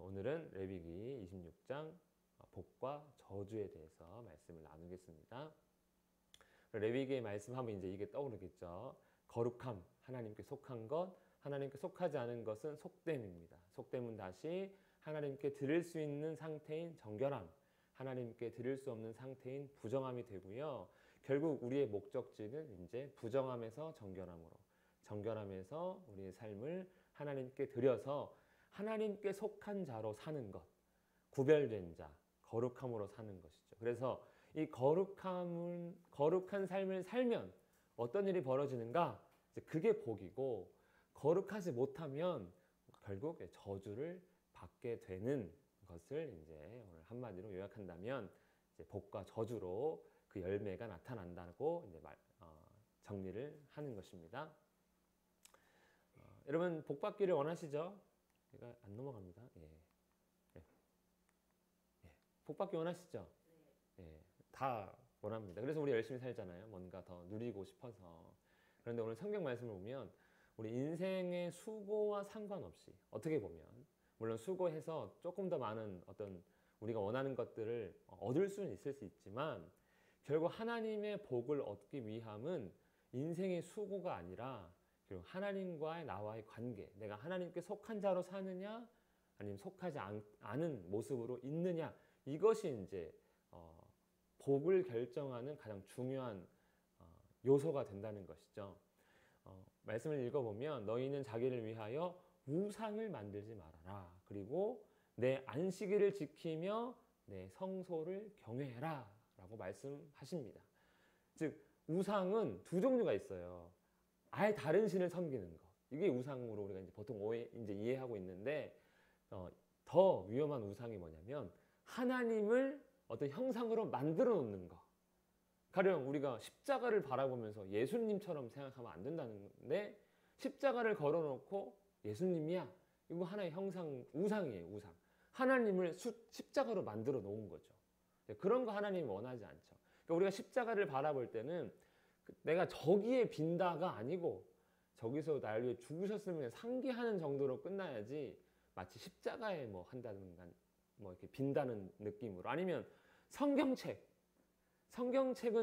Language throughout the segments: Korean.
오늘은 레위기 26장 복과 저주에 대해서 말씀을 나누겠습니다. 레위기의 말씀하면 이제 이게 떠오르겠죠. 거룩함, 하나님께 속한 것, 하나님께 속하지 않은 것은 속됨입니다. 속됨은 다시 하나님께 드릴 수 있는 상태인 정결함, 하나님께 드릴 수 없는 상태인 부정함이 되고요. 결국 우리의 목적지는 이제 부정함에서 정결함으로, 정결함에서 우리의 삶을 하나님께 드려서 하나님께 속한 자로 사는 것, 구별된 자, 거룩함으로 사는 것이죠. 그래서 이 거룩한 삶을 살면 어떤 일이 벌어지는가? 이제 그게 복이고, 거룩하지 못하면 결국 저주를 받게 되는 것을 이제 오늘 한마디로 요약한다면 이제 복과 저주로 그 열매가 나타난다고 이제 정리를 하는 것입니다. 여러분 복 받기를 원하시죠? 얘가 안 넘어갑니다. 예. 복 받기 원하시죠? 예. 다 원합니다. 그래서 우리 열심히 살잖아요. 뭔가 더 누리고 싶어서. 그런데 오늘 성경 말씀을 보면 우리 인생의 수고와 상관없이 어떻게 보면 물론 수고해서 조금 더 많은 어떤 우리가 원하는 것들을 얻을 수는 있을 수 있지만 결국 하나님의 복을 얻기 위함은 인생의 수고가 아니라 그리고 하나님과의 나와의 관계, 내가 하나님께 속한 자로 사느냐 아니면 속하지 않은 모습으로 있느냐, 이것이 이제 복을 결정하는 가장 중요한 요소가 된다는 것이죠. 말씀을 읽어보면 너희는 자기를 위하여 우상을 만들지 말아라. 그리고 내 안식일을 지키며 내 성소를 경외해라 라고 말씀하십니다. 즉 우상은 두 종류가 있어요. 아예 다른 신을 섬기는 것, 이게 우상으로 우리가 이제 보통 이해하고 있는데 더 위험한 우상이 뭐냐면 하나님을 어떤 형상으로 만들어 놓는 것. 가령 우리가 십자가를 바라보면서 예수님처럼 생각하면 안 된다는데 십자가를 걸어놓고 예수님이야, 이거 하나의 형상, 우상이에요. 우상. 하나님을 십자가로 만들어 놓은 거죠. 그런 거 하나님이 원하지 않죠. 그러니까 우리가 십자가를 바라볼 때는 내가 저기에 빈다가 아니고 저기서 날 위해 죽으셨으면 상기하는 정도로 끝나야지 마치 십자가에 뭐 한다든가 뭐 이렇게 빈다는 느낌으로. 아니면 성경책은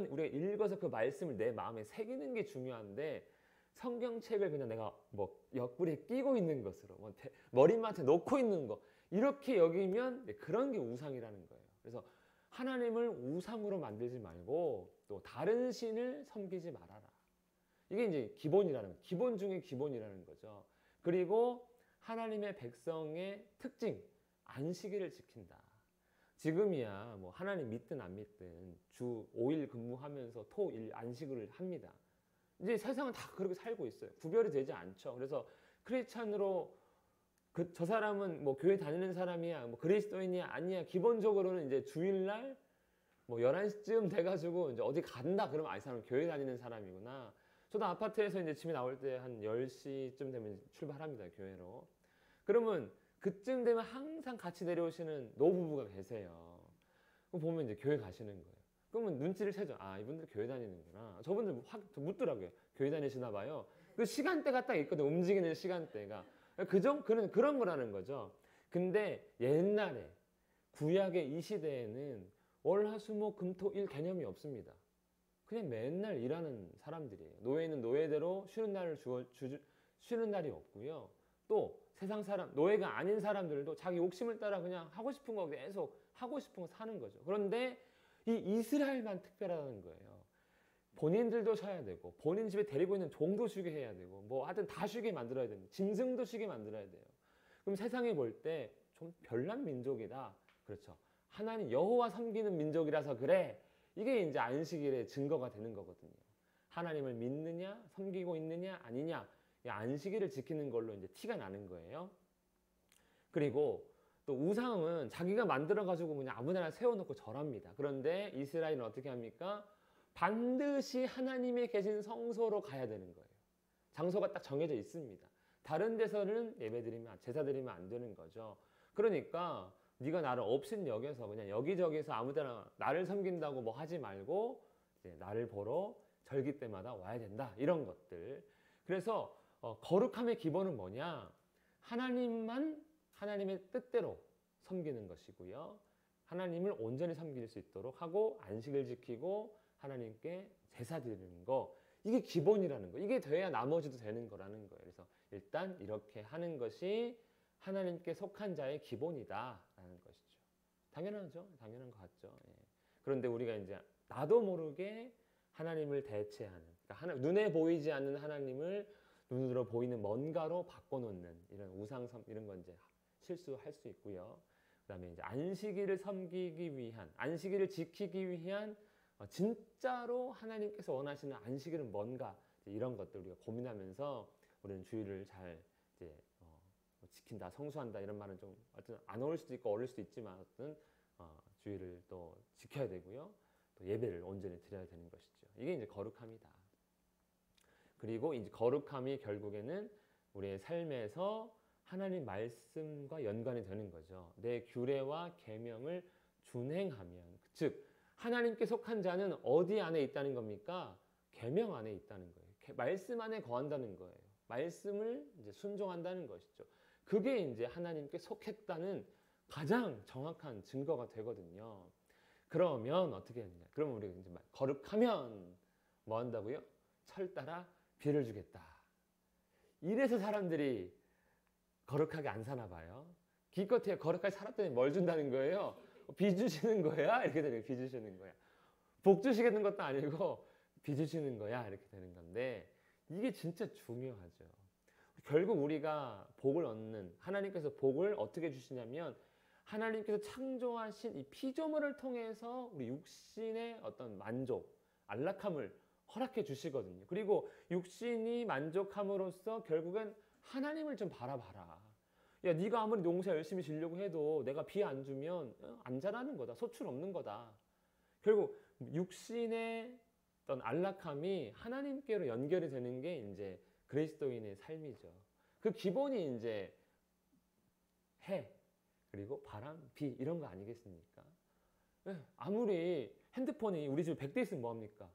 우리가 읽어서 그 말씀을 내 마음에 새기는 게 중요한데 성경책을 그냥 내가 뭐 옆구리에 끼고 있는 것으로 뭐 머리맡에 놓고 있는 거 이렇게 여기면 그런 게 우상이라는 거예요. 그래서 하나님을 우상으로 만들지 말고 또 다른 신을 섬기지 말아라. 이게 이제 기본 중에 기본이라는 거죠. 그리고 하나님의 백성의 특징, 안식일을 지킨다. 지금이야 뭐 하나님 믿든 안 믿든 주 5일 근무하면서 토, 일 안식을 합니다. 이제 세상은 다 그렇게 살고 있어요. 구별이 되지 않죠. 그래서 크리스찬으로 저 사람은 뭐 교회 다니는 사람이야, 뭐 그리스도인이야, 아니야. 기본적으로는 이제 주일날 뭐 11시쯤 돼가지고 이제 어디 간다 그러면 이 사람은 교회 다니는 사람이구나. 저도 아파트에서 이제 집에 나올 때 한 10시쯤 되면 출발합니다, 교회로. 그러면 그쯤 되면 항상 같이 내려오시는 노부부가 계세요. 그럼 보면 이제 교회 가시는 거예요. 그러면 눈치를 채죠. 아, 이분들 교회 다니는구나. 저분들 확 묻더라고요. 교회 다니시나 봐요. 그 시간대가 딱 있거든, 움직이는 시간대가. 그런 거라는 거죠. 근데 옛날에 구약의 이 시대에는 월, 화, 수, 목, 금, 토, 일 개념이 없습니다. 그냥 맨날 일하는 사람들이에요. 노예는 노예대로 쉬는 날이 없고요. 또 세상 사람, 노예가 아닌 사람들도 자기 욕심을 따라 그냥 하고 싶은 거 계속 하고 싶은 거 사는 거죠. 그런데 이 이스라엘만 특별하다는 거예요. 본인들도 쉬어야 되고 본인 집에 데리고 있는 종도 쉬게 해야 되고 뭐 하여튼 다 쉬게 만들어야 됩니다. 짐승도 쉬게 만들어야 돼요. 그럼 세상에 볼 때 좀 별난 민족이다. 그렇죠. 하나님 여호와 섬기는 민족이라서 그래. 이게 이제 안식일의 증거가 되는 거거든요. 하나님을 믿느냐, 섬기고 있느냐, 아니냐. 이 안식일을 지키는 걸로 이제 티가 나는 거예요. 그리고 또 우상은 자기가 만들어가지고 그냥 아무데나 세워놓고 절합니다. 그런데 이스라엘은 어떻게 합니까? 반드시 하나님이 계신 성소로 가야 되는 거예요. 장소가 딱 정해져 있습니다. 다른 데서는 제사 드리면 안 되는 거죠. 그러니까 네가 나를 업신 여겨서 그냥 여기저기서 아무데나 나를 섬긴다고 뭐 하지 말고 이제 나를 보러 절기 때마다 와야 된다. 이런 것들. 그래서 거룩함의 기본은 뭐냐? 하나님만 하나님의 뜻대로 섬기는 것이고요. 하나님을 온전히 섬길 수 있도록 하고 안식을 지키고 하나님께 제사 드리는 거, 이게 기본이라는 거. 이게 돼야 나머지도 되는 거라는 거예요. 그래서 일단 이렇게 하는 것이 하나님께 속한 자의 기본이다라는 것이죠. 당연하죠. 당연한 것 같죠. 예. 그런데 우리가 이제 나도 모르게 하나님을 대체하는, 그러니까 눈에 보이지 않는 하나님을 눈으로 보이는 뭔가로 바꿔놓는 이런 우상섬, 이런 건 이제 실수할 수 있고요. 그다음에 이제 안식일을 섬기기 위한, 안식일을 지키기 위한 진짜로 하나님께서 원하시는 안식일은 뭔가, 이런 것들 우리가 고민하면서 우리는 주일을 잘 이제 지킨다, 성수한다, 이런 말은 좀 어쨌든 안 어울릴 수도 있고 어울릴 수도 있지만 어쨌든 주일을 또 지켜야 되고요. 또 예배를 온전히 드려야 되는 것이죠. 이게 이제 거룩함이다. 그리고 이제 거룩함이 결국에는 우리의 삶에서 하나님 말씀과 연관이 되는 거죠. 내 규례와 계명을 준행하면, 즉 하나님께 속한 자는 어디 안에 있다는 겁니까? 계명 안에 있다는 거예요. 말씀 안에 거한다는 거예요. 말씀을 이제 순종한다는 것이죠. 그게 이제 하나님께 속했다는 가장 정확한 증거가 되거든요. 그러면 어떻게 했느냐? 그러면 우리가 이제 거룩하면 뭐 한다고요? 철 따라 비를 주겠다. 이래서 사람들이 거룩하게 안 사나 봐요. 기껏해야 거룩하게 살았더니 뭘 준다는 거예요? 비 주시는 거야? 이렇게 되는 거예요. 비 주시는 거야. 복 주시겠는 것도 아니고 비 주시는 거야. 이렇게 되는 건데, 이게 진짜 중요하죠. 결국 우리가 복을 얻는, 하나님께서 복을 어떻게 주시냐면 하나님께서 창조하신 이 피조물을 통해서 우리 육신의 어떤 만족, 안락함을 허락해 주시거든요. 그리고 육신이 만족함으로써 결국엔 하나님을 좀 바라봐라. 야, 네가 아무리 농사 열심히 지려고 해도 내가 비 안 주면 안 자라는 거다. 소출 없는 거다. 결국 육신의 어떤 안락함이 하나님께로 연결이 되는 게 이제 그리스도인의 삶이죠. 그 기본이 이제 해, 그리고 바람, 비, 이런 거 아니겠습니까? 아무리 핸드폰이 우리 집에 100대 있으면 뭐합니까?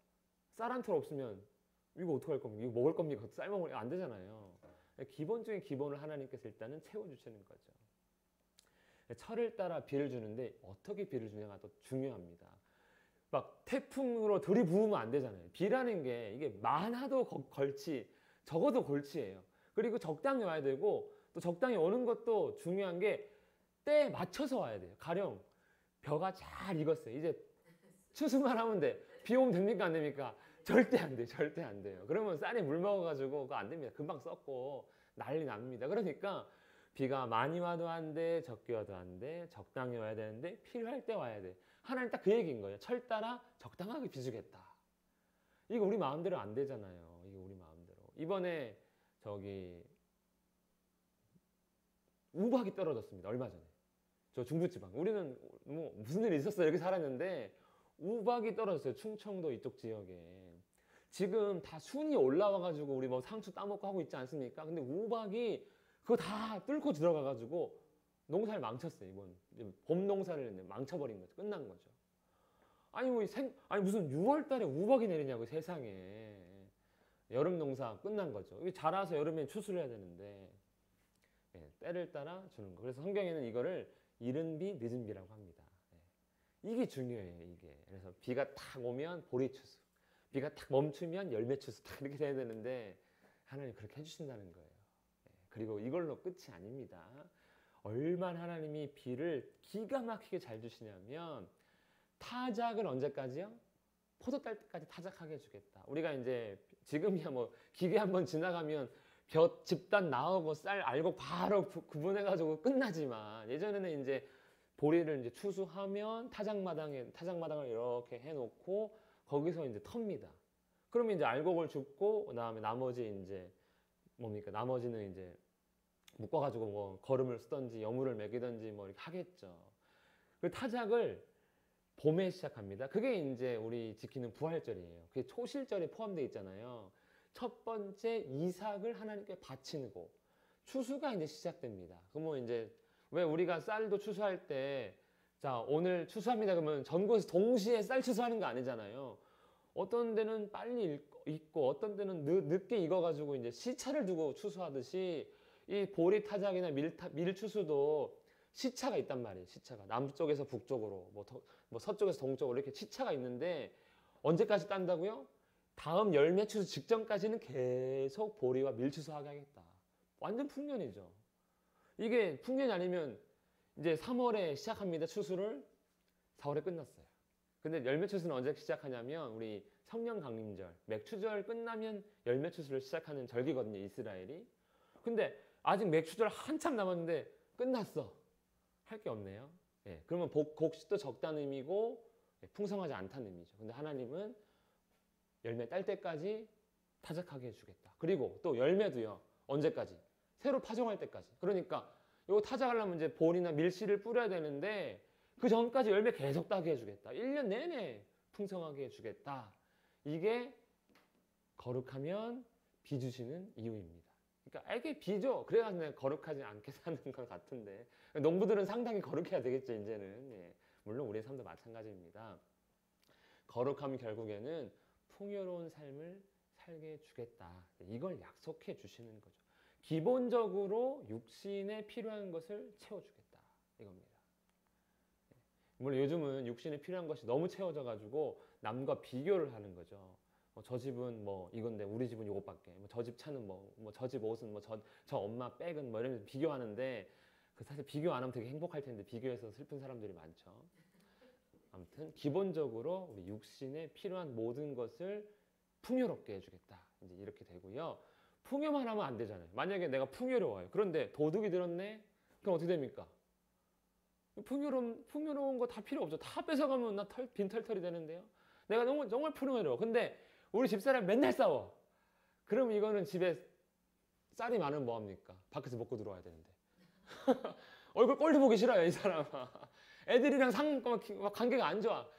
쌀 한 톨 없으면 이거 어떡할 겁니까? 이거 먹을 겁니까? 쌀 먹으면 안 되잖아요. 기본적인 기본을 하나님께서 일단은 채워주시는 거죠. 철을 따라 비를 주는데 어떻게 비를 주냐가 또 중요합니다. 막 태풍으로 들이부으면 안 되잖아요. 비라는 게 이게 많아도 걸치, 적어도 골치예요. 그리고 적당히 와야 되고, 또 적당히 오는 것도 중요한 게 때에 맞춰서 와야 돼요. 가령 벼가 잘 익었어요. 이제 추수만 하면 돼. 비 오면 됩니까? 안 됩니까? 절대 안 돼요. 절대 안 돼요. 그러면 쌀이 물 먹어가지고 그거 안 됩니다. 금방 썩고 난리 납니다. 그러니까 비가 많이 와도 안 돼, 적게 와도 안 돼, 적당히 와야 되는데 필요할 때 와야 돼. 하나님 딱 그 얘기인 거예요. 철 따라 적당하게 비 주겠다. 이거 우리 마음대로 안 되잖아요. 이거 우리 마음대로. 이번에 저기 우박이 떨어졌습니다. 얼마 전에. 저 중부지방. 우리는 뭐 무슨 일이 있었어요. 이렇게 살았는데 우박이 떨어졌어요. 충청도 이쪽 지역에. 지금 다 순이 올라와가지고 우리 뭐 상추 따먹고 하고 있지 않습니까? 근데 우박이 그거 다 뚫고 들어가가지고 농사를 망쳤어요. 이번 봄 농사를 망쳐버린 거죠. 끝난 거죠. 아니 뭐 아니 무슨 6월달에 우박이 내리냐고 세상에. 여름 농사 끝난 거죠. 이게 자라서 여름에 추수를 해야 되는데 때를 따라 주는 거. 그래서 성경에는 이거를 이른 비, 늦은 비라고 합니다. 이게 중요해요. 이게. 그래서 비가 탁 오면 보리 추수, 비가 탁 멈추면 열매 추수, 딱 이렇게 돼야 되는데 하나님 그렇게 해주신다는 거예요. 그리고 이걸로 끝이 아닙니다. 얼마나 하나님이 비를 기가 막히게 잘 주시냐면 타작을 언제까지요? 포도 딸 때까지 타작하게 해주겠다. 우리가 이제 지금이야 뭐 기계 한번 지나가면 벼 집단 나오고 쌀 알고 바로 구분해가지고 끝나지만, 예전에는 이제 보리를 이제 추수하면 타작마당을 이렇게 해놓고 거기서 이제 텁니다. 그러면 이제 알곡을 줍고 그다음에 나머지 이제 뭡니까? 나머지는 이제 묶어가지고 뭐 거름을 쓰든지 여물을 먹이든지 뭐 이렇게 하겠죠. 그 타작을 봄에 시작합니다. 그게 이제 우리 지키는 부활절이에요. 그게 초실절에 포함되어 있잖아요. 첫 번째 이삭을 하나님께 바치고 추수가 이제 시작됩니다. 그러면 이제 왜 우리가 쌀도 추수할 때 자 오늘 추수합니다 그러면 전국에서 동시에 쌀 추수하는 거 아니잖아요. 어떤 데는 빨리 익고 어떤 데는 늦게 익어가지고 이제 시차를 두고 추수하듯이 이 보리 타작이나 밀 추수도 시차가 있단 말이에요. 시차가 남쪽에서 북쪽으로 뭐 서쪽에서 동쪽으로 이렇게 시차가 있는데 언제까지 딴다고요? 다음 열매 추수 직전까지는 계속 보리와 밀추수하게 하겠다. 완전 풍년이죠. 이게 풍년이 아니면 이제 3월에 시작합니다. 추수를 4월에 끝났어요. 근데 열매 추수는 언제 시작하냐면 우리 성령 강림절, 맥추절 끝나면 열매 추수를 시작하는 절기거든요. 이스라엘이. 근데 아직 맥추절 한참 남았는데 끝났어. 할 게 없네요. 예, 그러면 곡식도 적다는 의미고 풍성하지 않다는 의미죠. 근데 하나님은 열매 딸 때까지 타작하게 해주겠다. 그리고 또 열매도요. 언제까지? 새로 파종할 때까지. 그러니까 이거 타작하려면 이제 볼이나 밀씨를 뿌려야 되는데 그 전까지 열매 계속 따게 해주겠다. 1년 내내 풍성하게 해주겠다. 이게 거룩하면 비 주시는 이유입니다. 그러니까 이게 비죠. 그래가지고 내가 거룩하지 않게 사는 것 같은데 농부들은 상당히 거룩해야 되겠죠. 이제는. 예. 물론 우리의 삶도 마찬가지입니다. 거룩하면 결국에는 풍요로운 삶을 살게 해주겠다. 이걸 약속해 주시는 거죠. 기본적으로 육신에 필요한 것을 채워주겠다. 이겁니다. 물론 요즘은 육신에 필요한 것이 너무 채워져 가지고 남과 비교를 하는 거죠. 저 집은 뭐 이건데 우리 집은 요것밖에. 저 집 차는 저 집 옷은 저 엄마 백은 뭐 이러면서 비교하는데 그 사실 비교 안 하면 되게 행복할 텐데 비교해서 슬픈 사람들이 많죠. 아무튼 기본적으로 우리 육신에 필요한 모든 것을 풍요롭게 해주겠다. 이제 이렇게 되고요. 풍요만 하면 안 되잖아요. 만약에 내가 풍요로워요. 그런데 도둑이 들었네? 그럼 어떻게 됩니까? 풍요로운 거 다 필요 없죠. 다 뺏어가면 나 빈털털이 되는데요. 내가 정말 풍요로워. 근데 우리 집사람 맨날 싸워. 그럼 이거는 집에 쌀이 많으면 뭐합니까? 밖에서 먹고 들어와야 되는데. 얼굴 꼴도 보기 싫어요, 이 사람아. 애들이랑 관계가 안 좋아.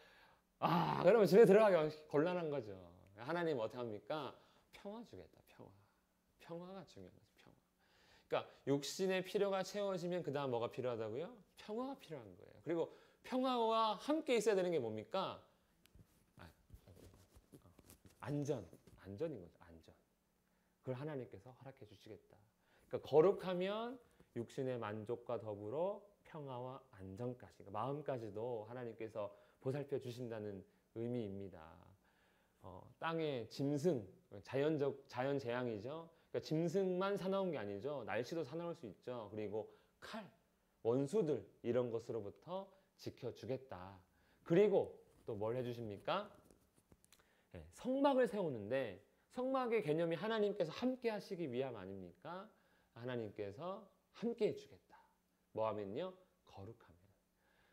그러면 집에 들어가기 곤란한 거죠. 하나님 어떻게 합니까? 평화 주겠다, 평화. 평화가 중요한 거죠, 평화. 그러니까 육신의 필요가 채워지면 그 다음 뭐가 필요하다고요? 평화가 필요한 거예요. 그리고 평화와 함께 있어야 되는 게 뭡니까? 안전인 거죠, 안전. 그걸 하나님께서 허락해 주시겠다. 그러니까 거룩하면 육신의 만족과 더불어 평화와 안정까지, 그러니까 마음까지도 하나님께서 보살펴 주신다는 의미입니다. 땅의 짐승, 자연 재앙이죠. 그러니까 짐승만 사나운 게 아니죠. 날씨도 사나울 수 있죠. 그리고 칼, 원수들 이런 것으로부터 지켜주겠다. 그리고 또 뭘 해주십니까? 네, 성막을 세우는데 성막의 개념이 하나님께서 함께 하시기 위함 아닙니까? 하나님께서 함께 해주겠다. 뭐 하면요? 거룩하면.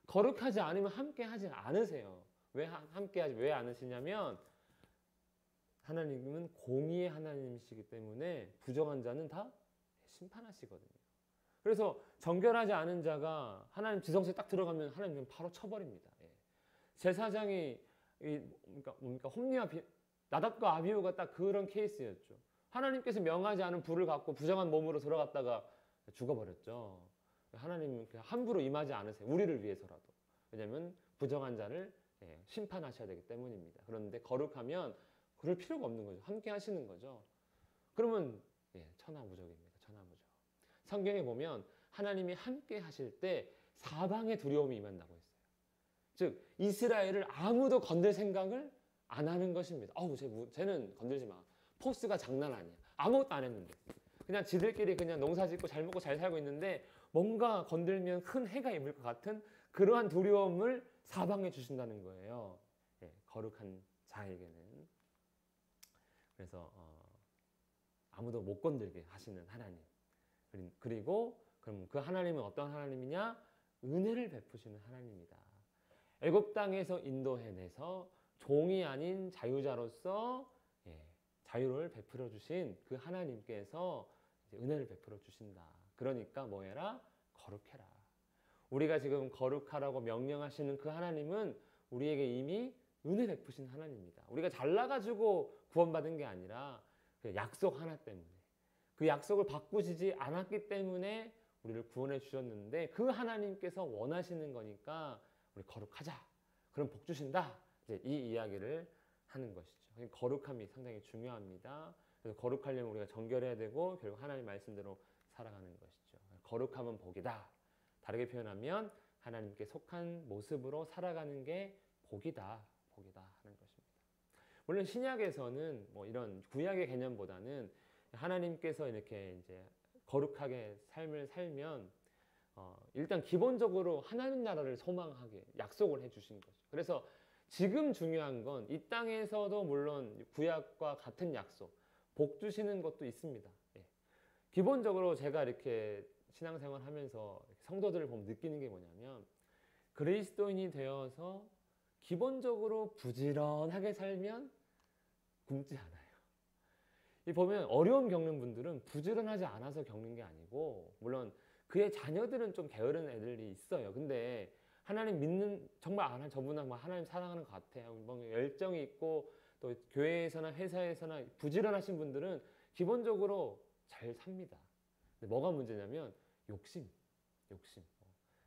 거룩하지 않으면 함께 하지 않으세요. 왜 안 하시냐면 하나님은 공의의 하나님이시기 때문에 부정한 자는 다 심판하시거든요. 그래서 정결하지 않은 자가 하나님 지성소에 딱 들어가면 하나님은 바로 쳐버립니다. 예. 제사장이 뭡니까? 홈리와 나답과 아비후가 딱 그런 케이스였죠. 하나님께서 명하지 않은 불을 갖고 부정한 몸으로 들어갔다가 죽어버렸죠. 하나님 함부로 임하지 않으세요. 우리를 위해서라도. 왜냐하면 부정한 자를 심판하셔야 되기 때문입니다. 그런데 거룩하면 그럴 필요가 없는 거죠. 함께 하시는 거죠. 그러면 천하무적입니다. 천하무적. 성경에 보면 하나님이 함께 하실 때 사방에 두려움이 임한다고 했어요. 즉 이스라엘을 아무도 건들 생각을 안 하는 것입니다. 쟤는 건들지 마. 포스가 장난 아니야. 아무것도 안 했는데. 그냥 지들끼리 그냥 농사 짓고 잘 먹고 잘 살고 있는데 뭔가 건들면 큰 해가 임을 것 같은 그러한 두려움을 사방에 주신다는 거예요. 거룩한 자에게는. 그래서 아무도 못 건들게 하시는 하나님. 그리고 그럼 그 하나님은 어떤 하나님이냐? 은혜를 베푸시는 하나님이다. 애굽 땅에서 인도해내서 종이 아닌 자유자로서 자유를 베풀어 주신 그 하나님께서 은혜를 베풀어 주신다. 그러니까 뭐 해라? 거룩해라. 우리가 지금 거룩하라고 명령하시는 그 하나님은 우리에게 이미 은혜 베푸신 하나님입니다. 우리가 잘나가지고 구원받은 게 아니라 그 약속 하나 때문에 그 약속을 바꾸시지 않았기 때문에 우리를 구원해 주셨는데 그 하나님께서 원하시는 거니까 우리 거룩하자. 그럼 복 주신다. 이제 이 이야기를 하는 것이죠. 거룩함이 상당히 중요합니다. 그래서 거룩하려면 우리가 정결해야 되고 결국 하나님 말씀대로 살아가는 것이죠. 거룩하면 복이다. 다르게 표현하면 하나님께 속한 모습으로 살아가는 게 복이다, 복이다 하는 것입니다. 물론 신약에서는 뭐 이런 구약의 개념보다는 하나님께서 이렇게 이제 거룩하게 삶을 살면 일단 기본적으로 하나님 나라를 소망하게 약속을 해주신 거죠. 그래서 지금 중요한 건 이 땅에서도 물론 구약과 같은 약속, 복 주시는 것도 있습니다. 예. 기본적으로 제가 이렇게 신앙생활 하면서 성도들을 보면 느끼는 게 뭐냐면 그리스도인이 되어서 기본적으로 부지런하게 살면 굶지 않아요. 이 보면 어려움 겪는 분들은 부지런하지 않아서 겪는 게 아니고, 물론 그의 자녀들은 좀 게으른 애들이 있어요. 근데 하나님 믿는, 정말 저분은 뭐 하나님 사랑하는 것 같아요. 뭐 열정이 있고 또 교회에서나 회사에서나 부지런하신 분들은 기본적으로 잘 삽니다. 근데 뭐가 문제냐면 욕심.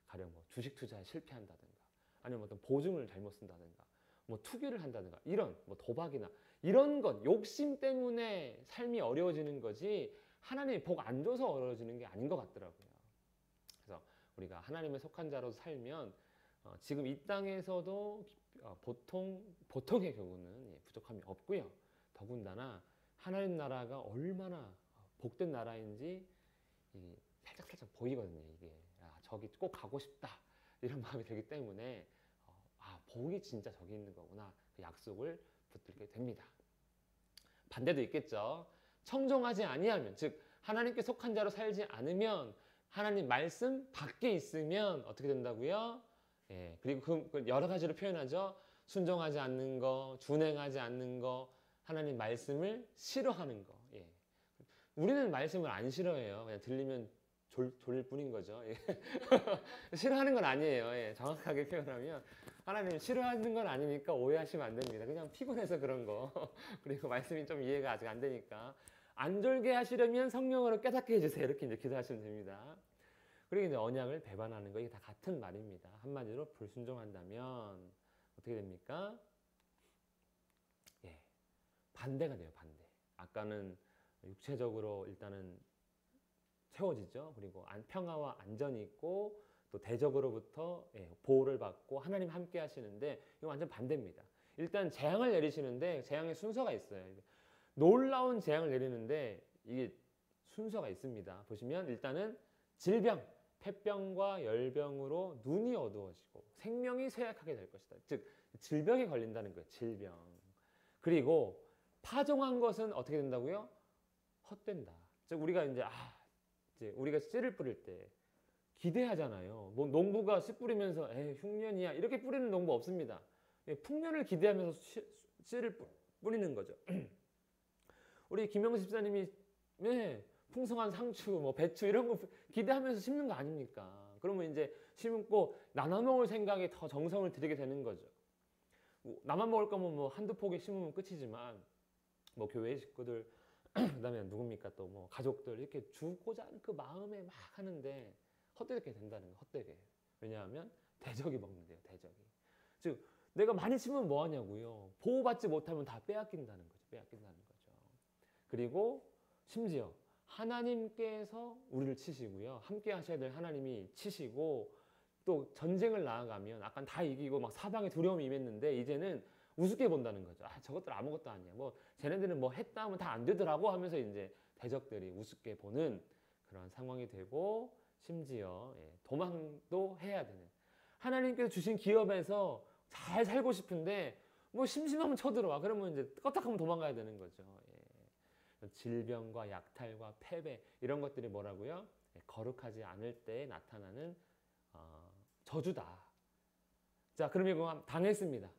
가령 뭐 주식 투자에 실패한다든가, 아니면 어떤 보증을 잘못 쓴다든가, 뭐 투기를 한다든가, 이런 뭐 도박이나 이런 것, 욕심 때문에 삶이 어려워지는 거지 하나님이 복 안 줘서 어려워지는 게 아닌 것 같더라고요. 그래서 우리가 하나님에 속한 자로 살면 지금 이 땅에서도 보통의 경우는 부족함이 없고요. 더군다나 하나님 나라가 얼마나 복된 나라인지 살짝 보이거든요. 이게 저기 꼭 가고 싶다 이런 마음이 들기 때문에 복이 진짜 저기 있는 거구나, 그 약속을 붙들게 됩니다. 반대도 있겠죠. 청종하지 아니하면, 즉 하나님께 속한 자로 살지 않으면, 하나님 말씀 밖에 있으면 어떻게 된다고요? 예, 그리고 그 여러 가지로 표현하죠. 순종하지 않는 거, 준행하지 않는 거, 하나님 말씀을 싫어하는 거. 예. 우리는 말씀을 안 싫어해요. 그냥 들리면 졸릴 뿐인 거죠. 예. 싫어하는 건 아니에요. 예. 정확하게 표현하면 하나님 싫어하는 건 아니니까 오해하시면 안 됩니다. 그냥 피곤해서 그런 거. 그리고 말씀이 좀 이해가 아직 안 되니까 안 졸게 하시려면 성령으로 깨닫게 해주세요. 이렇게 이제 기도하시면 됩니다. 그리고 이제 언약을 배반하는 거, 이게 다 같은 말입니다. 한마디로 불순종한다면 어떻게 됩니까? 예, 반대가 돼요. 반대. 아까는 육체적으로 일단은 채워지죠. 그리고 평화와 안전이 있고 또 대적으로부터 보호를 받고 하나님 함께 하시는데, 이거 완전 반대입니다. 일단 재앙을 내리시는데 재앙의 순서가 있어요. 놀라운 재앙을 내리는데 이게 순서가 있습니다. 보시면 일단은 질병, 폐병과 열병으로 눈이 어두워지고 생명이 쇠약하게 될 것이다. 즉 질병에 걸린다는 거예요. 질병. 그리고 파종한 것은 어떻게 된다고요? 헛된다. 즉 우리가 이제 우리가 씨를 뿌릴 때 기대하잖아요. 뭐 농부가 씨 뿌리면서 흉년이야 이렇게 뿌리는 농부 없습니다. 풍년을 기대하면서 씨를 뿌리는 거죠. 우리 김영수 집사님이 풍성한 상추, 뭐 배추 이런 거 기대하면서 심는 거 아닙니까? 그러면 이제 심고 나눠 먹을 생각에 더 정성을 들이게 되는 거죠. 나만 먹을 거면 뭐 한두 포기 심으면 끝이지만 뭐 교회 식구들 그다음에 누굽니까, 또 뭐 가족들 이렇게 주고자 하는 그 마음에 막 하는데 헛되게 된다는 거. 헛되게. 왜냐하면 대적이 먹는데요. 대적이. 즉 내가 많이 심으면 뭐 하냐고요. 보호받지 못하면 다 빼앗긴다는 거죠. 빼앗긴다는 거죠. 그리고 심지어 하나님께서 우리를 치시고요. 함께 하셔야 될 하나님이 치시고, 또 전쟁을 나아가면 아까 다 이기고 막 사방에 두려움이 임했는데 이제는 우습게 본다는 거죠. 저것들 아무것도 아니야. 뭐 쟤네들은 뭐 했다 하면 다 안 되더라고 하면서 이제 대적들이 우습게 보는 그런 상황이 되고, 심지어 도망도 해야 되는, 하나님께서 주신 기업에서 잘 살고 싶은데 뭐 심심하면 쳐들어와. 그러면 이제 껐딱하면 도망가야 되는 거죠. 질병과 약탈과 패배 이런 것들이 뭐라고요? 거룩하지 않을 때 나타나는 저주다. 자, 그럼 이거 당했습니다.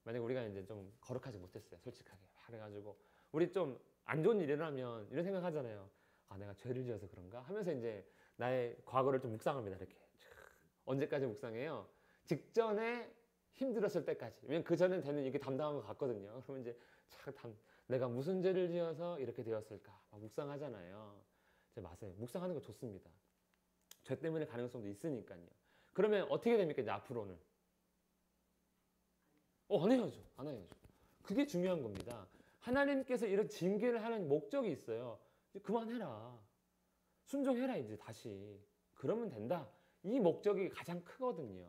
만약에 우리가 이제 좀 거룩하지 못했어요. 솔직하게. 그래가지고 우리 좀 안 좋은 일 일어나면 이런 생각 하잖아요. 내가 죄를 지어서 그런가? 하면서 이제 나의 과거를 좀 묵상합니다. 이렇게. 언제까지 묵상해요? 직전에 힘들었을 때까지. 왜냐면 그 전엔 되는 이게 담당한 것 같거든요. 그러면 이제 내가 무슨 죄를 지어서 이렇게 되었을까? 막 묵상하잖아요. 마세요. 묵상하는 거 좋습니다. 죄 때문에 가능성도 있으니까요. 그러면 어떻게 됩니까? 이제 앞으로는. 안 해야죠. 안 해야죠. 그게 중요한 겁니다. 하나님께서 이런 징계를 하는 목적이 있어요. 이제 그만해라. 순종해라 이제 다시. 그러면 된다. 이 목적이 가장 크거든요.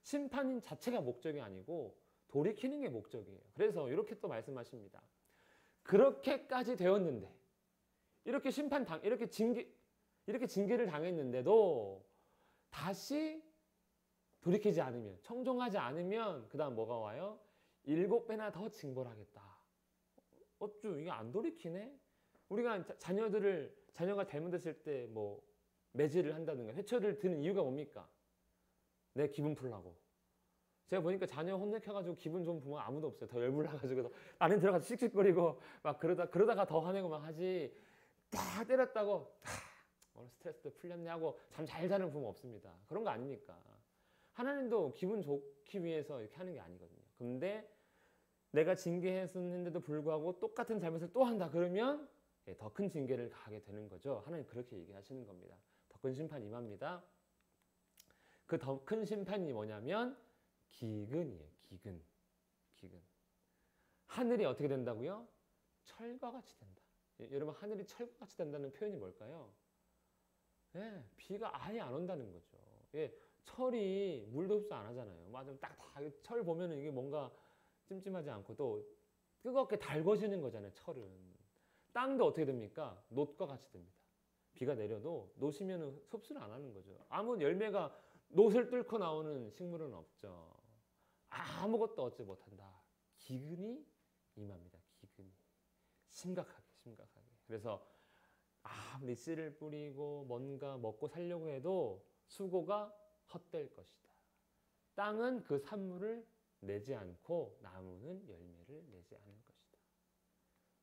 심판 자체가 목적이 아니고 돌이키는 게 목적이에요. 그래서 이렇게 또 말씀하십니다. 그렇게까지 되었는데, 이렇게 이렇게 징계를 당했는데도 다시 돌이키지 않으면, 청종하지 않으면 그 다음 뭐가 와요? 7배나 더 징벌하겠다. 어쭈, 이게 안 돌이키네? 우리가 자녀가 잘못했을 때 뭐 매질을 한다든가 회초리를 드는 이유가 뭡니까? 내 기분 풀라고. 제가 보니까 자녀 혼내켜가지고 기분 좋은 부모가 아무도 없어요. 더 열불나가지고 안에 들어가서 씩씩거리고 막 그러다가 더 화내고 막 하지. 딱 때렸다고 오늘 스트레스도 풀렸네 하고 잠 잘 자는 부모 없습니다. 그런 거 아닙니까? 하나님도 기분 좋기 위해서 이렇게 하는 게 아니거든요. 근데 내가 징계했었는데도 불구하고 똑같은 잘못을 또 한다 그러면 더 큰 징계를 가하게 되는 거죠. 하나님 그렇게 얘기하시는 겁니다. 더 큰 심판이 임합니다. 그 더 큰 심판이 뭐냐면 기근이에요. 기근. 하늘이 어떻게 된다고요? 철과 같이 된다. 여러분, 하늘이 철과 같이 된다는 표현이 뭘까요? 비가 아예 안 온다는 거죠. 철이 물도 흡수 안 하잖아요. 맞아, 철 보면은 이게 뭔가 찜찜하지 않고 또 뜨겁게 달궈지는 거잖아요. 철은. 땅도 어떻게 됩니까? 놋과 같이 됩니다. 비가 내려도 놋이면 흡수를 안 하는 거죠. 아무 열매가 놋을 뚫고 나오는 식물은 없죠. 아무것도 얻지 못한다. 기근이 임합니다. 기근이. 심각하게. 그래서 아무리 씨를 뿌리고 뭔가 먹고 살려고 해도 수고가 헛될 것이다. 땅은 그 산물을 내지 않고 나무는 열매를 내지 않을 것이다.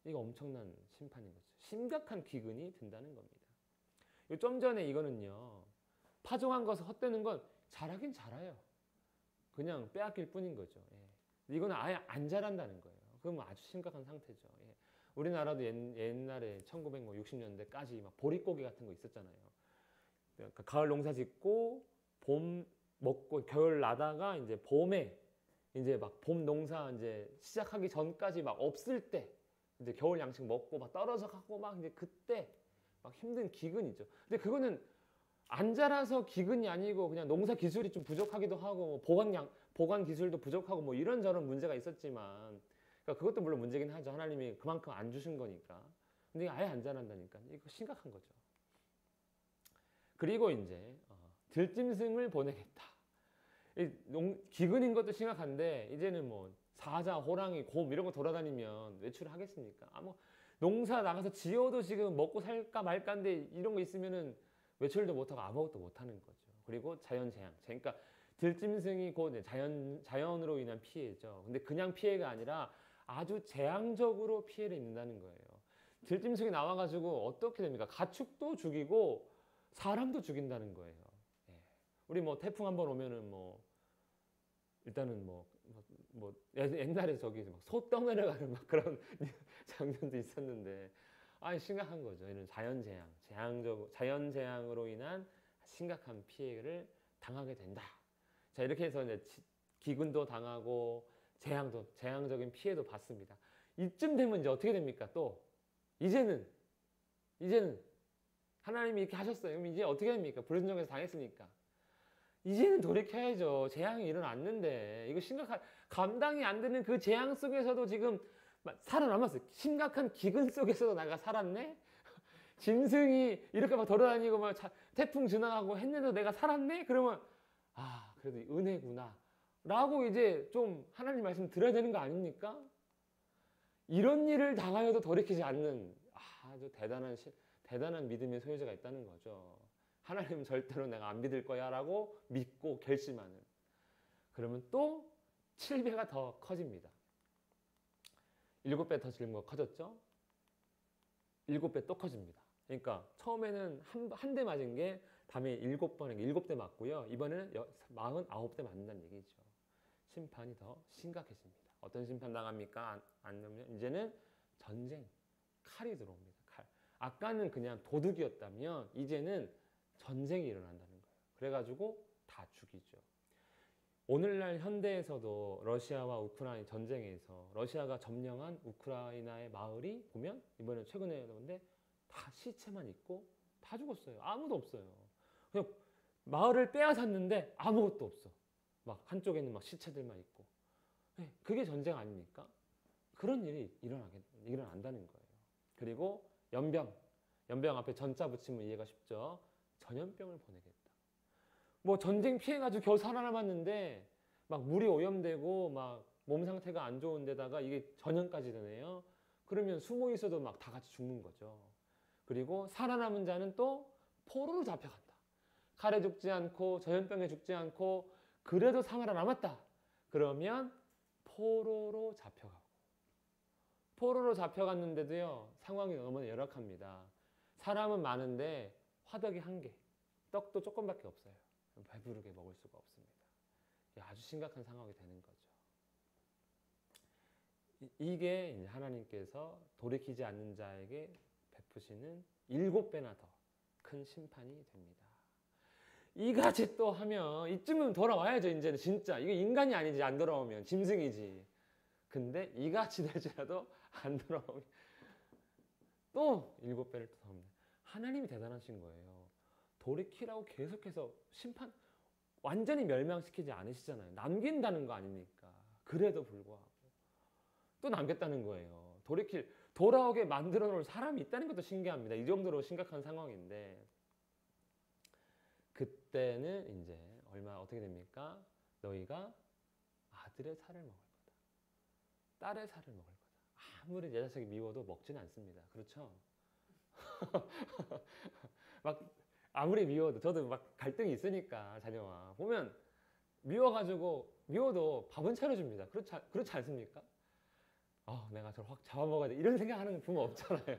이거 엄청난 심판인 거죠. 심각한 기근이 든다는 겁니다. 좀 전에 이거는요. 파종한 것을 헛되는 건 잘하긴 잘해요. 그냥 빼앗길 뿐인 거죠. 이거는 아예 안 자란다는 거예요. 그럼 아주 심각한 상태죠. 우리나라도 옛날에 1960년대까지 막 보릿고개 같은 거 있었잖아요. 그러니까 가을 농사 짓고 봄 먹고 겨울 나다가 이제 봄에 이제 막 봄 농사 이제 시작하기 전까지 막 없을 때 이제 겨울 양식 먹고 막 떨어져 가고 막 이제 그때 막 힘든 기근이죠. 근데 그거는 안 자라서 기근이 아니고 그냥 농사 기술이 좀 부족하기도 하고 뭐 보관 기술도 부족하고 뭐 이런저런 문제가 있었지만 그러니까 그것도 물론 문제긴 하죠. 하나님이 그만큼 안 주신 거니까. 근데 아예 안 자란다니까. 이거 심각한 거죠. 그리고 이제 들짐승을 보내겠다. 기근인 것도 심각한데 이제는 뭐 사자, 호랑이, 곰 이런 거 돌아다니면 외출을 하겠습니까? 뭐 농사 나가서 지어도 지금 먹고 살까 말까인데 이런 거 있으면은 외출도 못하고 아무것도 못하는 거죠. 그리고 자연재앙. 그러니까 들짐승이 곧 자연으로 인한 피해죠. 근데 그냥 피해가 아니라 아주 재앙적으로 피해를 입는다는 거예요. 들짐승이 나와가지고 어떻게 됩니까? 가축도 죽이고 사람도 죽인다는 거예요. 우리 뭐 태풍 한번 오면은 뭐 일단은 뭐 옛날에 저기 막 소 떠내려가는 막 그런 장면도 있었는데 심각한 거죠. 이런 자연재앙으로 인한 심각한 피해를 당하게 된다. 자, 이렇게 해서 이제 기근도 당하고 재앙적인 피해도 받습니다. 이쯤 되면 이제 어떻게 됩니까? 또 이제는 하나님이 이렇게 하셨어요. 그럼 이제 어떻게 됩니까? 불순종해서 당했으니까. 이제는 돌이켜야죠. 재앙이 일어났는데 이거 감당이 안 되는 그 재앙 속에서도 지금 살아남았어요. 심각한 기근 속에서도 내가 살았네? 짐승이 이렇게 막 돌아다니고 막 태풍 지나가고 했는데도 내가 살았네? 그러면 그래도 은혜구나 라고 이제 좀 하나님 말씀 들어야 되는 거 아닙니까? 이런 일을 당하여도 돌이키지 않는 아주 대단한 믿음의 소유자가 있다는 거죠. 하나님은 절대로 내가 안 믿을 거야 라고 믿고 결심하는. 그러면 또 7배가 더 커집니다. 7배 더 커졌죠? 7배 또 커집니다. 그러니까 처음에는 한 대 맞은 게 다음에 7대 맞고요. 이번에는 49대 맞는다는 얘기죠. 심판이 더 심각해집니다. 어떤 심판 당합니까? 안 되면 이제는 전쟁, 칼이 들어옵니다. 칼. 아까는 그냥 도둑이었다면 이제는 전쟁이 일어난다는 거예요. 그래가지고 다 죽이죠. 오늘날 현대에서도 러시아와 우크라이나 전쟁에서 러시아가 점령한 우크라이나의 마을이 보면 이번에 최근에 나오는데 다 시체만 있고 다 죽었어요. 아무도 없어요. 그냥 마을을 빼앗았는데 아무것도 없어. 막 한쪽에는 막 시체들만 있고. 네, 그게 전쟁 아닙니까? 그런 일이 일어난다는 거예요. 그리고 연병 앞에 전자 붙이면 이해가 쉽죠. 전염병을 보내겠다. 뭐 전쟁 피해가지고 겨우 살아남았는데 막 물이 오염되고 막 몸 상태가 안 좋은 데다가 이게 전염까지 되네요. 그러면 숨어 있어도 막 다 같이 죽는 거죠. 그리고 살아남은 자는 또 포로로 잡혀간다. 칼에 죽지 않고 전염병에 죽지 않고 그래도 살아남았다. 그러면 포로로 잡혀가고. 포로로 잡혀갔는데도요, 상황이 너무나 열악합니다. 사람은 많은데 화덕이 한 개, 떡도 조금밖에 없어요. 배부르게 먹을 수가 없습니다. 아주 심각한 상황이 되는 거죠. 이게 이제 하나님께서 돌이키지 않는 자에게 베푸시는 7배나 더 큰 심판이 됩니다. 이같이 또 하면 이쯤은 돌아와야죠. 이제는 진짜 이게 인간이 아니지. 안 돌아오면 짐승이지. 근데 이같이 될지라도 안 돌아오면 또 7배를 또 더합니다. 하나님이 대단하신 거예요. 돌이키라고 계속해서 심판 완전히 멸망시키지 않으시잖아요. 남긴다는 거 아닙니까? 그래도 불구하고 또 남겼다는 거예요. 돌아오게 만들어 놓을 사람이 있다는 것도 신기합니다. 이 정도로 심각한 상황인데 그때는 이제 어떻게 됩니까? 너희가 아들의 살을 먹을 거다. 딸의 살을 먹을 거다. 아무리 내 자식이 미워도 먹지는 않습니다. 그렇죠? 막 아무리 미워도 저도 막 갈등이 있으니까 자녀와 보면 미워도 밥은 차려줍니다. 그렇지 않습니까? 내가 저를 확 잡아먹어야 돼. 이런 생각하는 부모 없잖아요.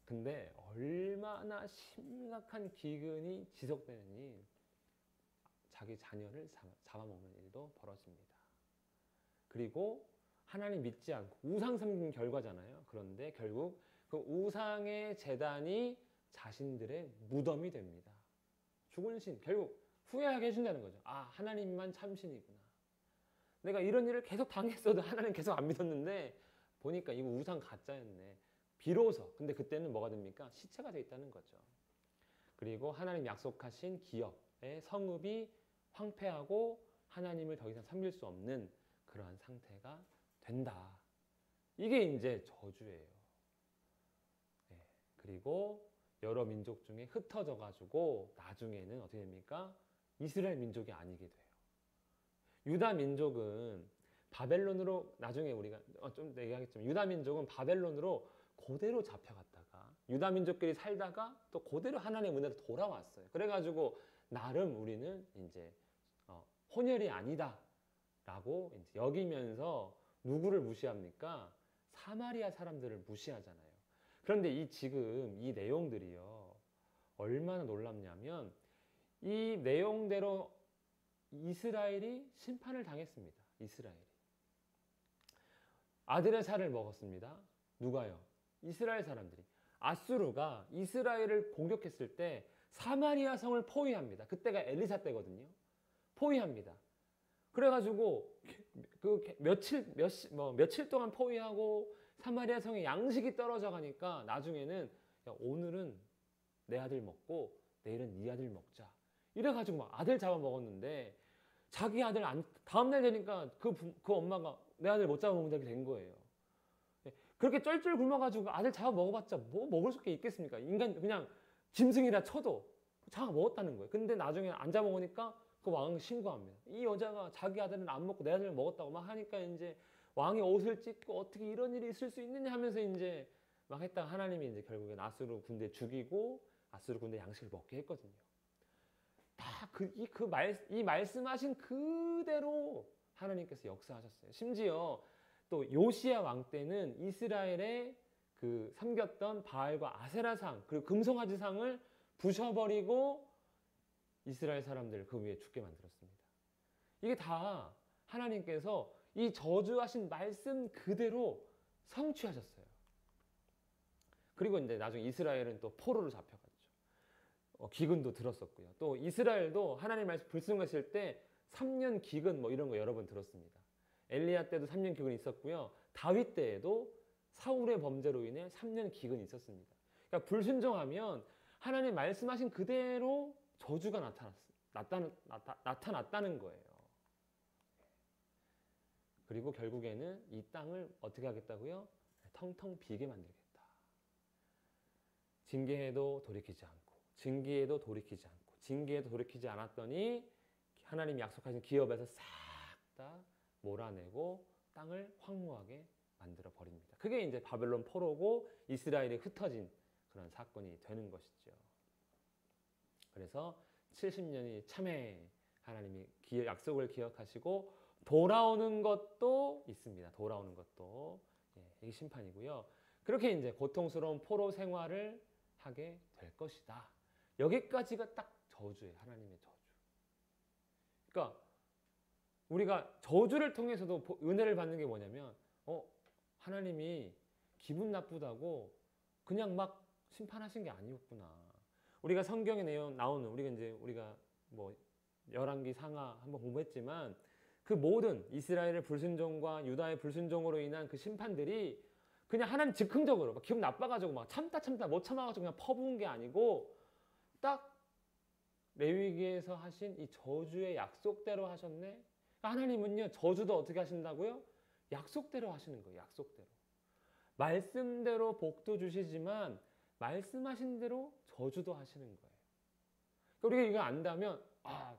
근데 얼마나 심각한 기근이 지속되느니 자기 자녀를 잡아먹는 일도 벌어집니다. 그리고 하나님 믿지 않고 우상 섬긴 결과잖아요. 그런데 결국 그 우상의 제단이 자신들의 무덤이 됩니다. 죽은 신, 결국 후회하게 해준다는 거죠. 하나님만 참신이구나. 내가 이런 일을 계속 당했어도 하나님 계속 안 믿었는데 보니까 이거 우상 가짜였네. 비로소. 근데 그때는 뭐가 됩니까? 시체가 돼 있다는 거죠. 그리고 하나님 약속하신 기업의 성읍이 황폐하고 하나님을 더 이상 섬길 수 없는 그러한 상태가 된다. 이게 이제 저주예요. 네. 그리고 여러 민족 중에 흩어져 가지고 나중에는 어떻게 됩니까? 이스라엘 민족이 아니게 돼요. 유다 민족은 바벨론으로 나중에 우리가 좀 얘기하겠지만 유다 민족은 바벨론으로 그대로 잡혀갔다가 유다 민족끼리 살다가 또 그대로 하나님의 은혜로 돌아왔어요. 그래가지고 나름 우리는 이제 혼혈이 아니다라고 이제 여기면서 누구를 무시합니까? 사마리아 사람들을 무시하잖아요. 그런데 지금 이 내용들이요 얼마나 놀랍냐면 이 내용대로 이스라엘이 심판을 당했습니다. 이스라엘이 아들의 살을 먹었습니다. 누가요? 이스라엘 사람들이. 아수르가 이스라엘을 공격했을 때 사마리아 성을 포위합니다. 그때가 엘리사 때거든요. 포위합니다. 그래가지고 며칠 동안 포위하고 사마리아 성에 양식이 떨어져 가니까 나중에는 오늘은 내 아들 먹고 내일은 네 아들 먹자. 이래가지고 막 아들 잡아먹었는데 자기 아들 다음날 되니까 그 엄마가 내 아들 못 잡아먹는다고 된 거예요. 그렇게 쩔쩔 굶어가지고 아들 잡아먹어봤자 뭐 먹을 수 있겠습니까? 인간 그냥 짐승이라 쳐도 잡아먹었다는 거예요. 근데 나중에 안 잡아먹으니까 그 왕은 신고합니다. 이 여자가 자기 아들은 안 먹고 내 아들을 먹었다고 막 하니까 이제 왕이 옷을 찢고 어떻게 이런 일이 있을 수 있느냐 하면서 이제 막 했다가 하나님이 이제 결국엔 아수르 군대 죽이고 아수르 군대 양식을 먹게 했거든요. 다 이 말씀하신 그대로 하나님께서 역사하셨어요. 심지어 또 요시야 왕 때는 이스라엘의 그 섬겼던 바알과 아세라상 그리고 금송아지상을 부셔버리고 이스라엘 사람들을 그 위에 죽게 만들었습니다. 이게 다 하나님께서 이 저주하신 말씀 그대로 성취하셨어요. 그리고 이제 나중에 이스라엘은 또 포로로 잡혀갔죠. 기근도 들었었고요. 또 이스라엘도 하나님 말씀 불순종했을 때 3년 기근 뭐 이런 거 여러 번 들었습니다. 엘리야 때도 3년 기근이 있었고요. 다윗 때에도 사울의 범죄로 인해 3년 기근이 있었습니다. 그러니까 불순종하면 하나님 말씀하신 그대로 저주가 나타났다는 거예요. 그리고 결국에는 이 땅을 어떻게 하겠다고요? 텅텅 비게 만들겠다. 징계해도 돌이키지 않고, 징계해도 돌이키지 않고, 징계해도 돌이키지 않았더니 하나님이 약속하신 기업에서 싹 다 몰아내고 땅을 황무하게 만들어 버립니다. 그게 이제 바벨론 포로고 이스라엘이 흩어진 그런 사건이 되는 것이죠. 그래서 70년이 참회 하나님이 약속을 기억하시고 돌아오는 것도 있습니다. 돌아오는 것도 이게 심판이고요. 그렇게 이제 고통스러운 포로 생활을 하게 될 것이다. 여기까지가 딱 저주예요. 하나님의 저주. 그러니까 우리가 저주를 통해서도 은혜를 받는 게 뭐냐면 하나님이 기분 나쁘다고 그냥 막 심판하신 게 아니었구나. 우리가 성경에 나오는 우리가 뭐 열왕기 상하 한번 공부했지만 그 모든 이스라엘의 불순종과 유다의 불순종으로 인한 그 심판들이 그냥 하나님 즉흥적으로 막 기분 나빠가지고 막 참다 못 참아가지고 그냥 퍼부은 게 아니고 딱 레위기에서 하신 이 저주의 약속대로 하셨네. 하나님은요 저주도 어떻게 하신다고요? 약속대로 하시는 거예요. 약속대로. 말씀대로 복도 주시지만 말씀하신 대로 저주도 하시는 거예요. 우리가 이거 안다면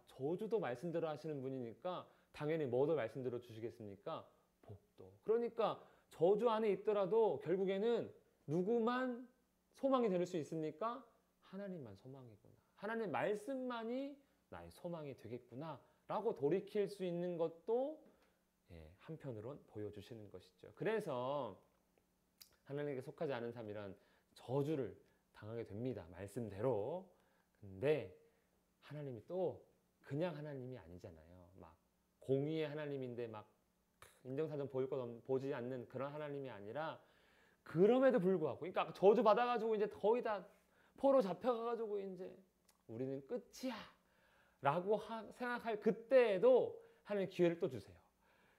저주도 말씀대로 하시는 분이니까 당연히 뭐도 말씀대로 주시겠습니까? 복도. 그러니까 저주 안에 있더라도 결국에는 누구만 소망이 될 수 있습니까? 하나님만 소망이구나. 하나님 말씀만이 나의 소망이 되겠구나 라고 돌이킬 수 있는 것도 한편으론 보여주시는 것이죠. 그래서 하나님께 속하지 않은 삶이란 저주를 당하게 됩니다. 말씀대로. 근데 하나님이 또 그냥 하나님이 아니잖아요. 막 공의의 하나님인데 막 인정사정 보지 않는 그런 하나님이 아니라 그럼에도 불구하고 그러니까 저주 받아가지고 이제 거의 다 포로 잡혀가가지고 이제 우리는 끝이야 라고 생각할 그때에도 하나님 기회를 또 주세요.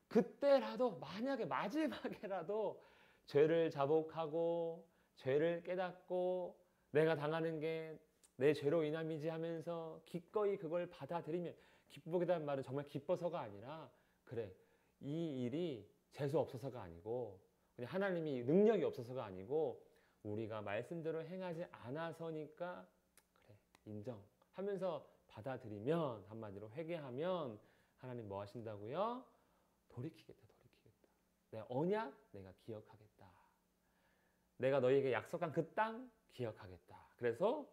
그때라도 만약에 마지막에라도 죄를 자복하고 죄를 깨닫고 내가 당하는 게 내 죄로 인함이지 하면서 기꺼이 그걸 받아들이면 기쁘다는 말은 정말 기뻐서가 아니라 그래 이 일이 재수 없어서가 아니고 그냥 하나님이 능력이 없어서가 아니고 우리가 말씀대로 행하지 않아서니까 그래 인정하면서 받아들이면 한마디로 회개하면 하나님 뭐 하신다고요? 돌이키겠다. 내 언약 내가 기억하겠다. 내가 너희에게 약속한 그 땅 기억하겠다. 그래서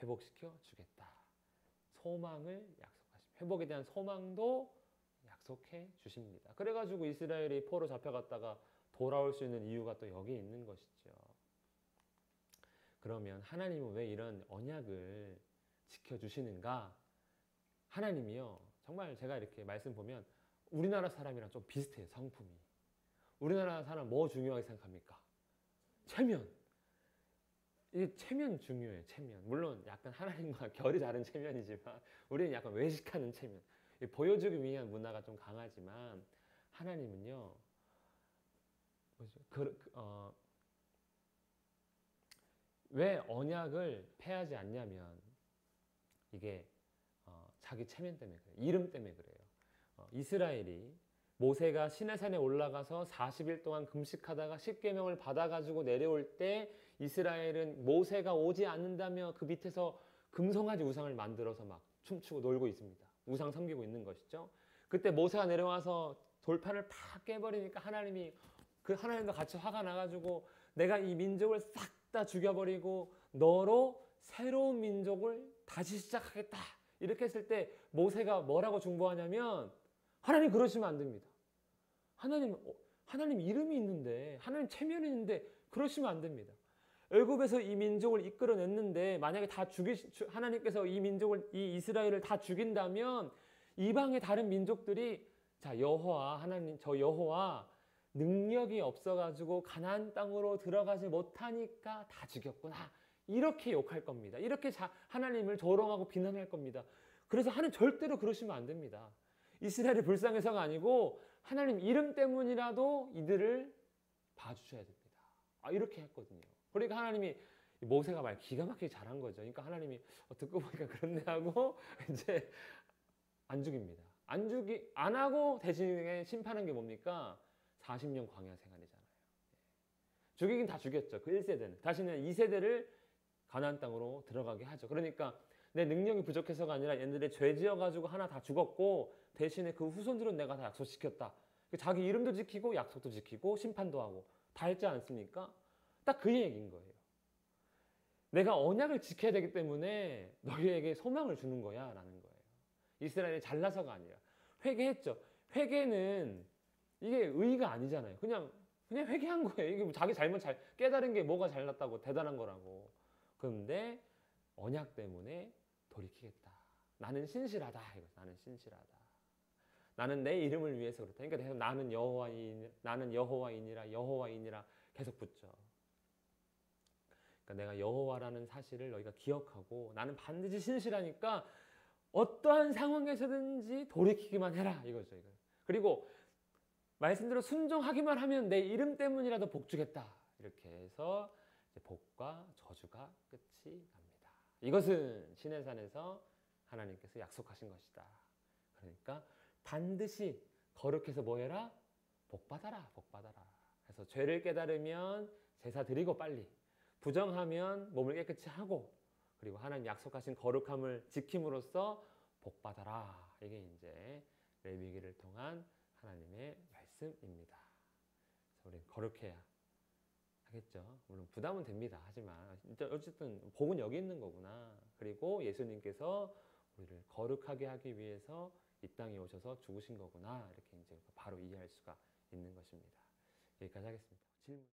회복시켜 주겠다. 소망을 약속하십니다. 회복에 대한 소망도 약속해 주십니다. 그래가지고 이스라엘이 포로 잡혀갔다가 돌아올 수 있는 이유가 또 여기에 있는 것이죠. 그러면 하나님은 왜 이런 언약을 지켜주시는가? 하나님이요. 정말 제가 이렇게 말씀 보면 우리나라 사람이랑 좀 비슷해요. 성품이. 우리나라 사람 뭐 중요하게 생각합니까? 체면. 이 체면 중요해요. 체면. 물론 약간 하나님과 결이 다른 체면이지만 우리는 약간 외식하는 체면. 보여주기 위한 문화가 좀 강하지만 하나님은요. 왜 언약을 폐하지 않냐면 이게 자기 체면 때문에 그래요. 이름 때문에 그래요. 이스라엘이 모세가 시내산에 올라가서 40일 동안 금식하다가 십계명을 받아가지고 내려올 때 이스라엘은 모세가 오지 않는다며 그 밑에서 금송아지 우상을 만들어서 막 춤추고 놀고 있습니다. 우상 섬기고 있는 것이죠. 그때 모세가 내려와서 돌판을 팍 깨버리니까 하나님이 그 하나님과 같이 화가 나가지고 내가 이 민족을 싹 다 죽여버리고 너로 새로운 민족을 다시 시작하겠다. 이렇게 했을 때 모세가 뭐라고 중보하냐면 하나님 그러시면 안 됩니다. 하나님 이름이 있는데 하나님 체면이 있는데 그러시면 안 됩니다. 애굽에서 이 민족을 이끌어냈는데 만약에 하나님께서 이 민족을 이 이스라엘을 다 죽인다면 이방의 다른 민족들이 자 여호와 하나님 저 여호와 능력이 없어가지고 가나안 땅으로 들어가지 못하니까 다 죽였구나 이렇게 욕할 겁니다. 이렇게 하나님을 조롱하고 비난할 겁니다. 그래서 하나님 절대로 그러시면 안 됩니다. 이스라엘이 불쌍해서가 아니고 하나님 이름 때문이라도 이들을 봐주셔야 됩니다. 이렇게 했거든요. 그러니까 하나님이 모세가 말 기가 막히게 잘한 거죠. 그러니까 하나님이 듣고 보니까 그렇네 하고 이제 안 죽입니다. 안 하고 대신에 심판한 게 뭡니까? 40년 광야 생활이잖아요. 죽이긴 다 죽였죠. 그 1세대는. 다시는 2세대를 가나안 땅으로 들어가게 하죠. 그러니까 내 능력이 부족해서가 아니라 얘네들의 죄 지어가지고 하나 다 죽었고 대신에 그 후손들은 내가 다 약속시켰다. 자기 이름도 지키고 약속도 지키고 심판도 하고 다 했지 않습니까? 딱 그 얘기인 거예요. 내가 언약을 지켜야 되기 때문에 너희에게 소망을 주는 거야 라는 거예요. 이스라엘이 잘나서가 아니라 회개했죠. 회개는 이게 의의가 아니잖아요. 그냥 회개한 거예요. 이게 자기 잘못 깨달은 게 뭐가 잘났다고 대단한 거라고. 그런데 언약 때문에 돌이키겠다. 나는 신실하다. 이거 나는 신실하다. 나는 내 이름을 위해서 그렇다. 그러니까 계속 나는 여호와이니라 계속 붙죠. 그러니까 내가 여호와라는 사실을 너희가 기억하고 나는 반드시 신실하니까 어떠한 상황에서든지 돌이키기만 해라 이거죠. 이거. 그리고 말씀대로 순종하기만 하면 내 이름 때문이라도 복 주겠다. 이렇게 해서 이제 복과 저주가 끝이 납니다. 이것은 시내산에서 하나님께서 약속하신 것이다. 그러니까 반드시 거룩해서 뭐 해라? 복 받아라. 복 받아라. 그래서 죄를 깨달으면 제사 드리고 빨리 부정하면 몸을 깨끗이 하고 그리고 하나님 약속하신 거룩함을 지킴으로써 복 받아라. 이게 이제 레위기를 통한 하나님의 말씀입니다. 그래서 우리 거룩해야 하겠죠. 물론 부담은 됩니다. 하지만 어쨌든 복은 여기 있는 거구나. 그리고 예수님께서 우리를 거룩하게 하기 위해서 이 땅에 오셔서 죽으신 거구나. 이렇게 이제 바로 이해할 수가 있는 것입니다. 여기까지 하겠습니다. 질문.